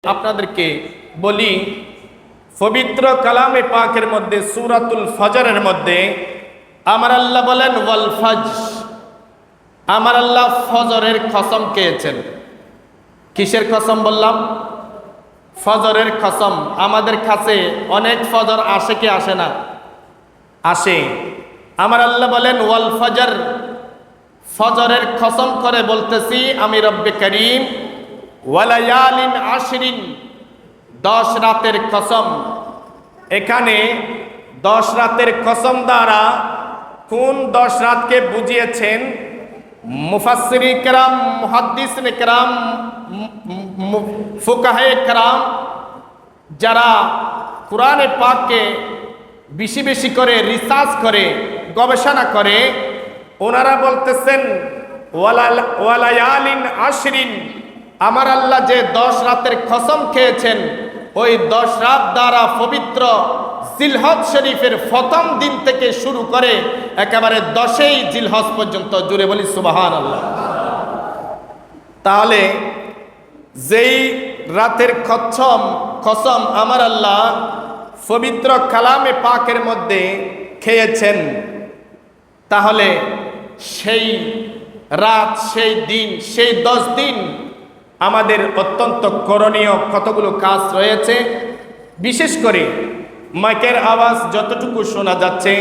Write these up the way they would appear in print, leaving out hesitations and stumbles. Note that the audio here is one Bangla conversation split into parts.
আপনাদেরকে বলি, পবিত্র কালামে পাকের মধ্যে সূরাতুল ফজরের মধ্যে আমার আল্লাহ বলেন ওয়াল ফজর, আমার আল্লাহ ফজরের কসম খেয়েছেন। কিসের কসম বললাম? ফজরের কসম। আমাদের কাছে অনেক ফজর আসে কি আসে না? আসে। আমার আল্লাহ বলেন ওয়াল ফজর, ফজরের কসম করে বলতেছি আমি রব্বে করিম, ওয়ালায়ালিন আশরিন, 10 রাতের কসম। এখানে 10 রাতের কসম দ্বারা কোন 10 রাতকে বুঝিয়েছেন মুফাসসিরিন কেরাম, মুহাদ্দিসিন কেরাম, ফুকাহে কেরাম, যারা কোরআনে পাককে বেশি বেশি করে রিসার্চ করে গবেষণা করে, ওনারা বলতেছেন ওয়ালায়ালিন আশরিন, আমার আল্লাহ যে 10 রাতের কসম খেয়েছেন, ওই 10 রাত দ্বারা পবিত্র জিলহজ শরীফের প্রথম দিন থেকে শুরু করে একেবারে 10ই জিলহজ পর্যন্ত। জুড়ে বলি সুবহানাল্লাহ। তাহলে যেই রাতের কসম আমার আল্লাহ পবিত্র কালামে পাকের মধ্যে খেয়েছেন, তাহলে সেই রাত, সেই দিন, সেই 10 দিন আমাদের অত্যন্ত করণীয় কতগুলো কাজ রয়েছে। বিশেষ করে মাইকের আওয়াজ যতটুকু শোনা যাচ্ছে,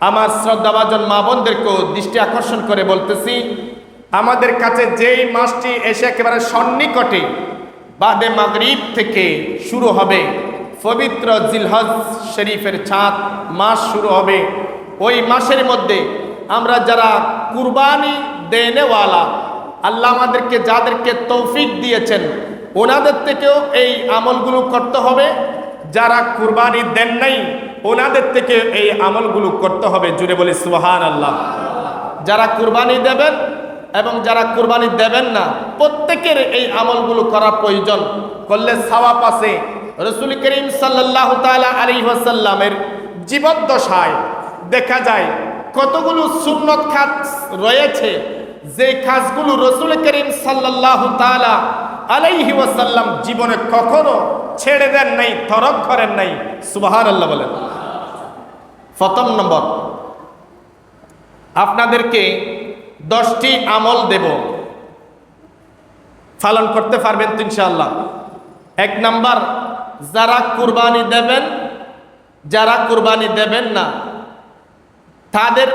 আমার শ্রদ্ধাভাজন মা বোনদেরকেও দৃষ্টি আকর্ষণ করে বলতেছি, আমাদের কাছে যেই মাসটি এসে একেবারে সন্নিকটে বাদে মাগরিব থেকে শুরু হবে, পবিত্র জিলহজ শরীফের চাঁদ মাস শুরু হবে। ওই মাসের মধ্যে আমরা যারা কুরবানি দেনেওয়ালা, আল্লাহ আমাদেরকে যাদেরকে তৌফিক দিয়েছেন, ওনাদের থেকেও এই আমলগুলো করতে হবে। যারা কুরবানি দেন নাই, ওনাদের থেকে এই আমলগুলো করতে হবে। জুড়ে বলি সুবহানাল্লাহ। যারা কুরবানি দেবেন এবং যারা কুরবানি দেবেন না, প্রত্যেকের এই আমলগুলো করা প্রয়োজন। করলে সওয়াব আছে। রাসূল করিম সাল্লাল্লাহু তাআলা আলাইহি ওয়াসাল্লামের জীবদ্দশায় দেখা যায় কতগুলো সুন্নত কাজ রয়েছে, যে কাজগুলো রাসূল করিম সাল্লাল্লাহু তাআলা আলাইহি ওয়াসাল্লাম জীবনে কখনো ছেড়ে দেন নাই, তরক করেন নাই। সুবহানাল্লাহ বলেন। প্রথম নম্বর, আপনাদেরকে 10টি আমল দেব, পালন করতে পারবেন তো ইনশাআল্লাহ। 1 নাম্বার, যারা কুরবানি দেবেন, যারা কুরবানি দেবেন না, তাদের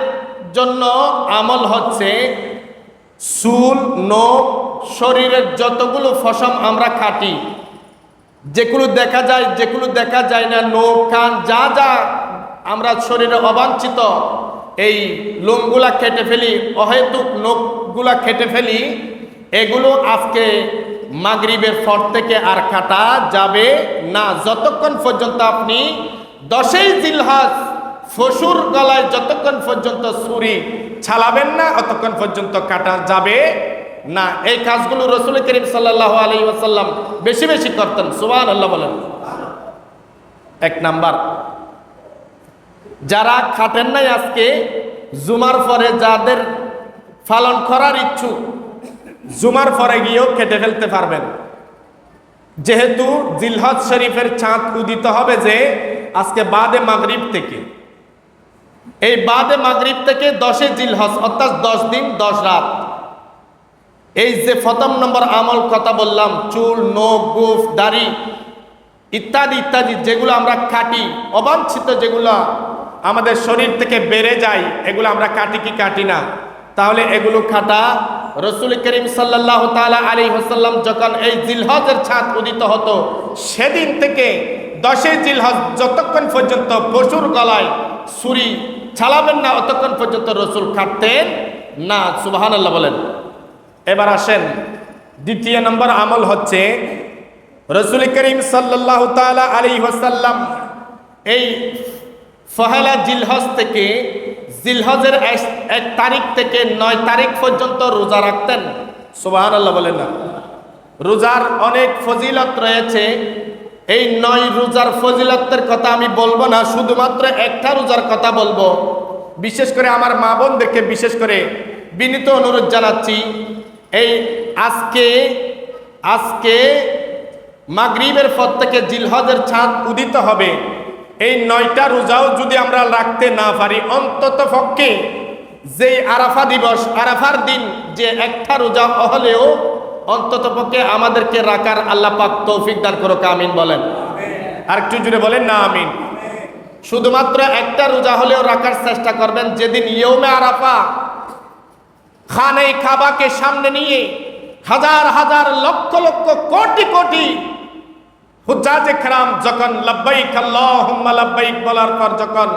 জন্য আমল হচ্ছে চুল, নখ, শরীরের যতগুলো পশম আমরা কাটি, যেগুলো দেখা যায়, যেগুলো দেখা যায় না, নখ, কান, যা যা আমরা শরীরে অবাঞ্ছিত এই লোমগুলা কেটে ফেলি, অহেতুক নখগুলা কেটে ফেলি, এগুলো আজকে মাগরিবের পর থেকে আর কাটা যাবে না, যতক্ষণ পর্যন্ত আপনি 10ই জিলহজ ফসুর গলায় যতক্ষণ পর্যন্ত ছুরি ছালাবেন না, অতক্ষণ পর্যন্ত কাটা যাবে না। এই কাজগুলো রাসূল করিম সাল্লাল্লাহু আলাইহি ওয়াসাল্লাম বেশি বেশি করতেন। সুবহানাল্লাহ বলেন। 1 নাম্বার, যারা খাটেন নাই আজকে, জুমার পরে যাদের পালন করার ইচ্ছুক, জুমার পরে গিয়েও কেটে ফেলতে পারবেন। যেহেতু জিলহজ শরীফের চাঁদ উদিত হবে যে আজকে বাদে মাগরিব থেকে, এই বাদে মাগরিব থেকে 10ই জিলহজ, অর্থাৎ 10 দিন 10 রাত। এই যে প্রথম নম্বর আমল কথা বললাম, চুল, নখ, গোঁফ, দাড়ি ইত্যাদি ইত্যাদি যেগুলো আমরা কাটি, অবাঞ্ছিত যেগুলো আমাদের শরীর থেকে বেড়ে যায়, এগুলো আমরা কাটি কি কাটি না? তাহলে এগুলো কাটা রাসূল করিম সাল্লাল্লাহু তাআলা আলাইহি ওয়াসাল্লাম যখন এই জিলহজের চাঁদ উদিত হতো, সেদিন থেকে 10ই জিলহজ যতক্ষণ পর্যন্ত পশুর গলায় ছুরি ছালাবেন না, অতক্ষণ পর্যন্ত রাসূল কাটতেন না। সুবহানাল্লাহ বলেন। এবার আসেন, দ্বিতীয় নম্বর আমল হচ্ছে রাসূল করিম সাল্লাল্লাহু তাআলা আলাইহি ওয়াসাল্লাম এই পহেলা জিলহজ থেকে, জিলহজের 1 তারিখ থেকে 9 তারিখ পর্যন্ত রোজা রাখতেন। সুবহানাল্লাহ বলেন না। রোজার অনেক ফজিলত রয়েছে। এই 9 রোজার ফজিলতের কথা আমি বলবো না, শুধুমাত্র একটা রোজার কথা বলবো। বিশেষ করে আমার মা বোনদেরকে বিশেষ করে বিনীত অনুরোধ জানাচ্ছি, এই আজকে মাগরিবের পর থেকে জিলহজের চাঁদ উদিত হবে, এই 9টা রোজাও যদি আমরা রাখতে না পারি, অন্তত পক্ষে যেই আরাফা দিবস, আরাফার দিন যে একটা রোজা হলেও অন্তত পক্ষে আমাদেরকে রাখার আল্লাহ পাক তৌফিক দান করুক, আমিন বলেন। আর একটু জুড়ে বলেন না আমিন। শুধুমাত্র একটা রোজা হলেও রাখার চেষ্টা করবেন। যেদিন ইয়ৌমে আরাফা, খানে কাবাকে সামনে নিয়ে হাজার হাজার লক্ষ লক্ষ কোটি কোটি হুজ্জাজে কেরাম যখন লব্বাইক আল্লাহুম্মা লব্বাইক বলার পর যখন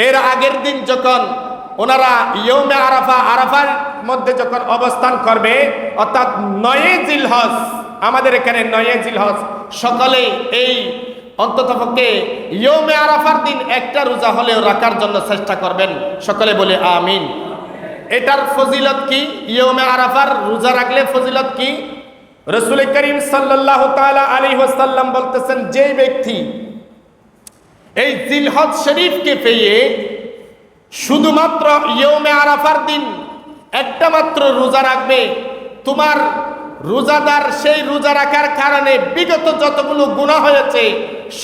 এর আগের দিন যখন ওনারা ইয়ৌমে আরাফা, আরাফার মধ্যে যখন অবস্থান করবে, অর্থাৎ 9 জিলহজ, আমাদের এখানে 9 জিলহজ, সকলে এই অন্ততপক্ষে ইয়ৌমে আরাফার দিন একটা রোজা হলেও রাখার জন্য চেষ্টা করবেন। সকলে বলে আমিন। এটার ফজিলত কি? ইয়ৌমে আরাফার রোজা রাখলে ফজিলত কি? রাসূল করিম সাল্লাল্লাহু তাআলা আলাইহি ওয়াসাল্লাম বলতেছেন, যে ব্যক্তি এই জিলহজ শরীফকে পেয়ে শুধুমাত্র ইয়ৌমে আরাফার দিন একটা মাত্র রোজা রাখবে, তোমার রোজাদার সেই রোজা রাখার কারণে বিগত যতগুলো গুনাহ হয়েছে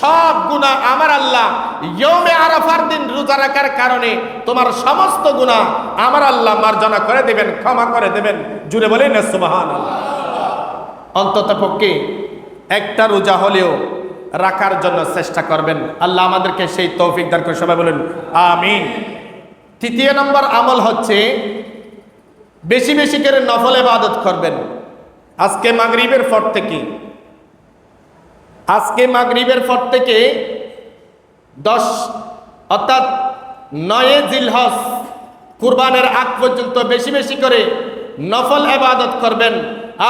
সব গুনাহ আমার আল্লাহ ইয়ৌমে আরাফার দিন রোজা রাখার কারণে তোমার সমস্ত গুনাহ আমার আল্লাহ মার্জনা করে দেবেন, ক্ষমা করে দেবেন। জুড়ে বলেন না সুবহানাল্লাহ। অন্তত পক্ষে একটা রোজা হলেও রাখার জন্য চেষ্টা করবেন। আল্লাহ আমাদেরকে সেই তৌফিক দান করে, সবাই বলেন আমিন। 3 নম্বর আমল হচ্ছে বেশি বেশি করে নফল ইবাদত করবেন। আজকে মাগরিবের পর থেকে 10 অর্থাৎ 9 জিলহজ কুরবানের আগ পর্যন্ত বেশি বেশি করে নফল ইবাদত করবেন।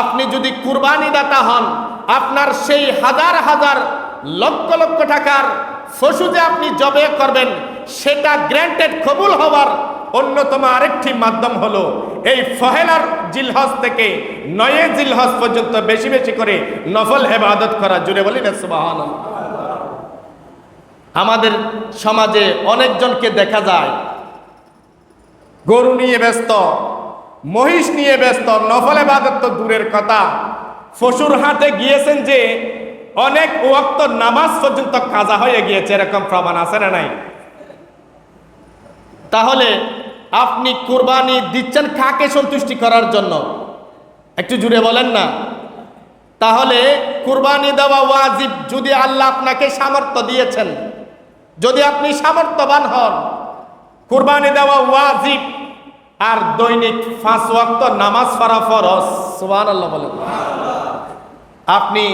আপনি যদি কুরবানি দাতা হন, আপনার সেই হাজার হাজার লক্ষ লক্ষ টাকার পশু যে আপনি জবে করবেন, সেটা গ্র্যান্টেড কবুল হওয়ার অন্যতম আরেকটি মাধ্যম হলো এই পহেলার জিলহজ থেকে 9 জিলহজ পর্যন্ত বেশি বেশি করে নফল ইবাদত করা। জুড়ে বলি না সুবহানাল্লাহ। আমাদের সমাজে অনেকজনকে দেখা যায় গরু নিয়ে ব্যস্ত, মহিষ নিয়ে ব্যস্ত, নফল ইবাদত তো দূরের কথা, পশুর হাটে গিয়েছেন যে অনেক ওয়াক্ত নামাজ পর্যন্ত কাজা হয়ে গিয়েছে, এরকম প্রমাণ আছে না নাই? তাহলে আপনি কুরবানি দিচ্ছেন কাকে সন্তুষ্টি করার জন্য? একটু জুড়ে বলেন না। তাহলে কুরবানি দেওয়া ওয়াজিব। যদি আল্লাহ আপনাকে সামর্থ্য দিয়েছেন, যদি আপনি সামর্থ্যবান হন, কুরবানি দেওয়া ওয়াজিব। আর দৈনিক 5 ওয়াক্ত নামাজ পড়া ফরজ। সুবহানাল্লাহ বলেন। আপনি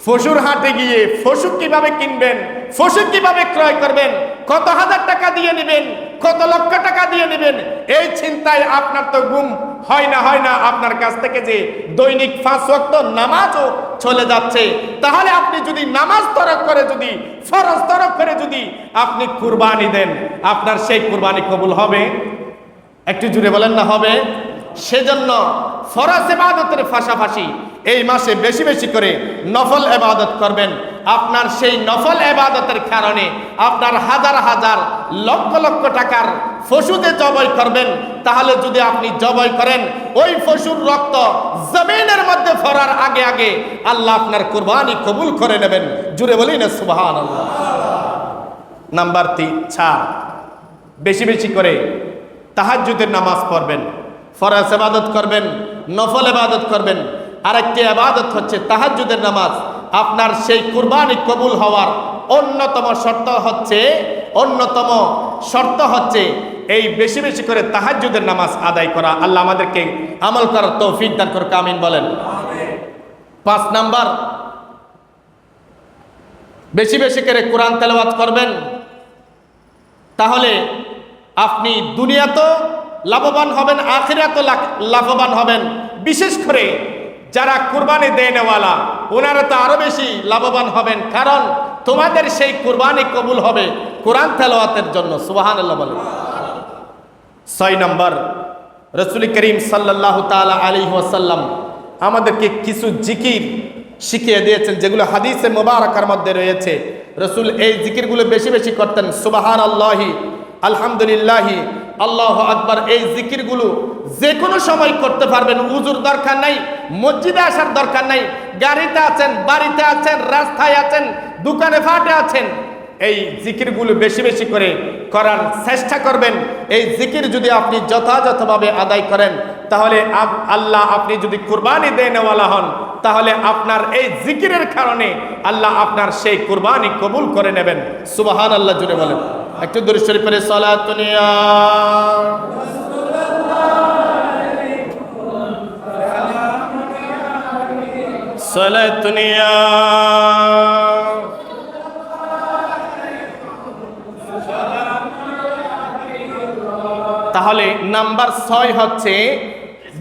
পশুর হাটে গিয়ে পশু কিভাবে কিনবেন, পশু কিভাবে ক্রয় করবেন, কত হাজার টাকা দিয়ে নেবেন, কত লক্ষ টাকা দিয়ে নেবেন, এই চিন্তায় আপনার তো ঘুম হয় না আপনার কাছ থেকে যে দৈনিক 5 ওয়াক্ত নামাজও চলে যাচ্ছে। তাহলে আপনি যদি নামাজ তরক করে, যদি ফরজ তরক করে যদি আপনি কুরবানি দেন, আপনার সেই কুরবানি কবুল হবে? একটু জুড়ে বলেন না হবে? সেজন্য ফরজ ইবাদতের পাশাপাশি এই মাসে বেশি বেশি করে নফল ইবাদত করবেন। আপনার সেই নফল ইবাদতের কারণে আপনার হাজার হাজার লক্ষ লক্ষ টাকার পশু যে জবাই করবেন, তাহলে যদি আপনি জবাই করেন, ওই পশুর রক্ত জমিনের মধ্যে পড়ার আগে আগে আল্লাহ আপনার কুরবানি কবুল করে নেবেন। জুড়ে বলি না সুবহানাল্লাহ। নাম্বার 4, বেশি বেশি করে তাহাজ্জুদের নামাজ পড়বেন, ফরজ ইবাদত করবেন, নফল ইবাদত করবেন। আরেকটি ইবাদত হচ্ছে তাহাজ্জুদের নামাজ। আপনার সেই কুরবানি কবুল হওয়ার অন্যতম শর্ত হচ্ছে এই বেশি বেশি করে তাহাজ্জুদের নামাজ আদায় করা। আল্লাহ আমাদেরকে আমল করার তৌফিক দান করুক, আমিন বলেন। 5 নাম্বার, বেশি বেশি করে কোরআন তেলাওয়াত করবেন। তাহলে আপনি দুনিয়াতেও লাভবান হবেন, আখিরাতেও লাভবান হবেন। বিশেষ করে যারা কুরবানি দেনেওয়ালা, ওনারা তো আরো বেশি লাভবান হবেন, কারণ তোমাদের সেই কুরবানি কবুল হবে কোরআন তেলাওয়াতের জন্য। সুবহানাল্লাহ বলেন। 6 নম্বর, রাসূল করিম সাল্লাল্লাহু তাআলা আলাইহি ওয়াসাল্লাম আমাদেরকে কিছু জিকির শিখিয়ে দিয়েছেন, যেগুলো হাদিসে মুবারাকার মধ্যে রয়েছে। রাসূল এই জিকিরগুলো বেশি বেশি করতেন। সুবহানাল্লাহি, আলহামদুলিল্লাহি, আল্লাহু আকবার, এই জিকিরগুলো যে কোনো সময় করতে পারবেন। উজুর দরকার নাই, মসজিদে আসার দরকার নাই। গাড়িতে আছেন, বাড়িতে আছেন, রাস্তায় আছেন, দোকানে ফাটে আছেন, এই জিকিরগুলো বেশি বেশি করে করার চেষ্টা করবেন। এই জিকির যদি আপনি যথাযথভাবে আদায় করেন, তাহলে আল্লাহ, আপনি যদি কুরবানি দেনেওয়ালা হন, তাহলে আপনার এই জিকিরের কারণে আল্লাহ আপনার সেই কুরবানি কবুল করে নেবেন। সুবহানাল্লাহ জুড়ে বলেন। একটু দুরূদ শরীফ পড়ে সালাতুন ইয়া সালাতুন ইয়া। তাহলে নাম্বার 6 হচ্ছে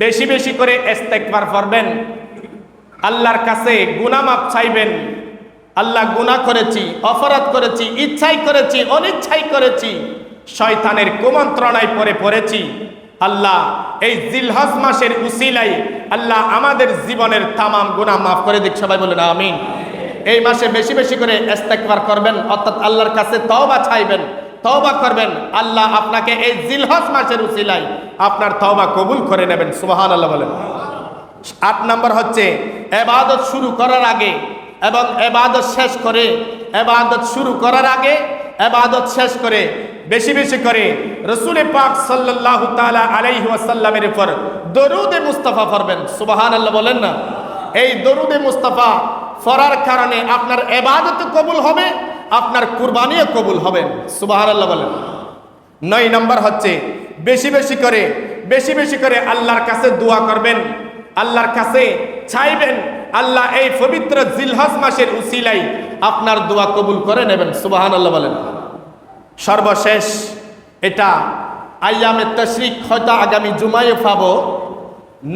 বেশি বেশি করে ইস্তেগফার করবেন, আল্লাহর কাছে গুনাহ মাফ চাইবেন। আল্লাহ, গুনাহ করেছি, অপরাধ করেছি, ইচ্ছাই করেছি, অনিচ্ছাই করেছি, শয়তানের কুমন্ত্রণায় পড়েছি। আল্লাহ, এই জিলহজ মাসের উসিলায় আল্লাহ আমাদের জীবনের তামাম গুনাহ মাফ করে দিক। সবাই বলেন আমিন। এই মাসে বেশি বেশি করে ইস্তেগফার করবেন, অর্থাৎ আল্লাহর কাছে তওবা চাইবেন, তওবা করবেন। আল্লাহ আপনাকে এই জিলহজ মাসের উসিলায় আপনার তওবা কবুল করে নেবেন। সুবহানাল্লাহ বলেন। 8 নম্বর হচ্ছে ইবাদত শুরু করার আগে এবং ইবাদত শেষ করে, ইবাদত শুরু করার আগে, ইবাদত শেষ করে বেশি বেশি করে রাসূল পাক সাল্লাল্লাহু তাআলা আলাইহি ওয়াসাল্লামের উপর দরুদে মুস্তাফা পড়বেন। সুবহানাল্লাহ বলেন না। এই দরুদে মুস্তাফা পড়ার কারণে আপনার ইবাদত কবুল হবে, আপনার কুরবানিও কবুল হবে। সুবহানাল্লাহ বলেন। 9 নম্বর হচ্ছে বেশি বেশি করে আল্লাহর কাছে দোয়া করবেন, আল্লাহর কাছে চাইবেন, আল্লাহ এই পবিত্র জিলহজ মাসের উসিলায় আপনার দোয়া কবুল করে নেবেন। সুবহানাল্লাহ বলেন। সর্বশেষ, এটা আইয়ামে তাশরিক হয়তো আগামী জুমায় পাবো,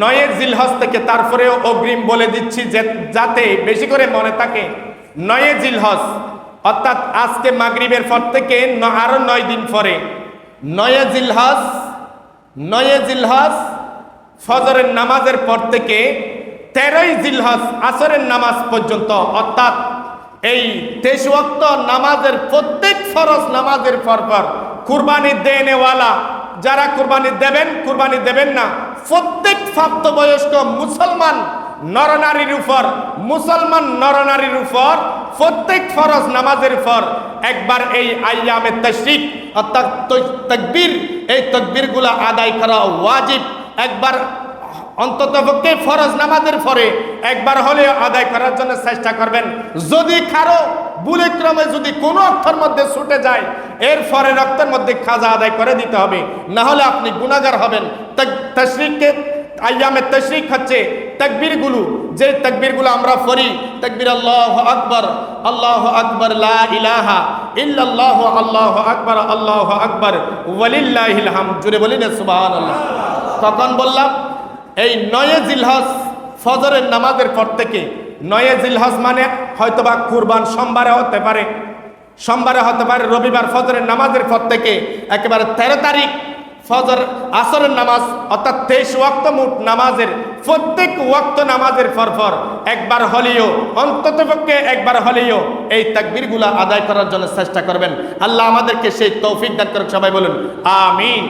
9 জিলহজ থেকে। তারপরেও অগ্রিম বলে দিচ্ছি যাতে বেশি করে মনে থাকে। 9 জিলহজ অর্থাৎ আজকে মাগরিবের পর থেকে আরো 9 দিন পরে 9 জিলহজ ফজরের নামাজের পর থেকে 13 জিলহজ আসরের নামাজ পর্যন্ত, অর্থাৎ এই 23 ওয়াক্ত নামাজের প্রত্যেক ফরজ নামাজের পর কুরবানি দেনেওয়ালা যারা কুরবানি দেবেন না, প্রত্যেক প্রাপ্তবয়স্ক মুসলমান নরনারীর উপর প্রত্যেক ফরজ নামাজের পর একবার এই আইয়ামে তাশরিক অর্থাৎ তাকবীর, এই তাকবীরগুলো আদায় করা ওয়াজিব। একবার অন্ততপক্ষে ফরজ নামাজের পরে একবার হলেও আদায় করার জন্য চেষ্টা করবেন। যদি কারো ভুলে ক্রমে যদি কোনো অক্ষর মধ্যে ছুটে যায়, এর পরের অক্ষর মধ্যে কাজা আদায় করে দিতে হবে, না হলে আপনি গুনাহগার হবেন। তাশরিককে আইয়ামে তাশরিক হচ্ছে তাকবীরগুলো, যে তাকবীরগুলো আমরা পড়ি, তাকবীর আল্লাহু আকবার, লা ইলাহা ইল্লাল্লাহু, আল্লাহু আকবার ওয়ালিল্লাহিল হামদ। জুড়ে বলি না সুবহানাল্লাহ। কখন বললাম? এই 9 জিলহজ ফজরের নামাজের পর থেকে। 9 জিলহজ মানে হয়তোবা কুরবান সোমবারে হতে পারে, রবিবার ফজরের নামাজের পর থেকে একেবারে 13 তারিখ ফজর আসরের নামাজ অর্থাৎ 23 ওয়াক্ত মোট নামাজের প্রত্যেক ওয়াক্ত নামাজের পর একবার হলেও, অন্ততপক্ষে একবার হলেও এই তাকবীরগুলো আদায় করার জন্য চেষ্টা করবেন। আল্লাহ আমাদেরকে সেই তৌফিক দান করুক। সবাই বলুন আমিন।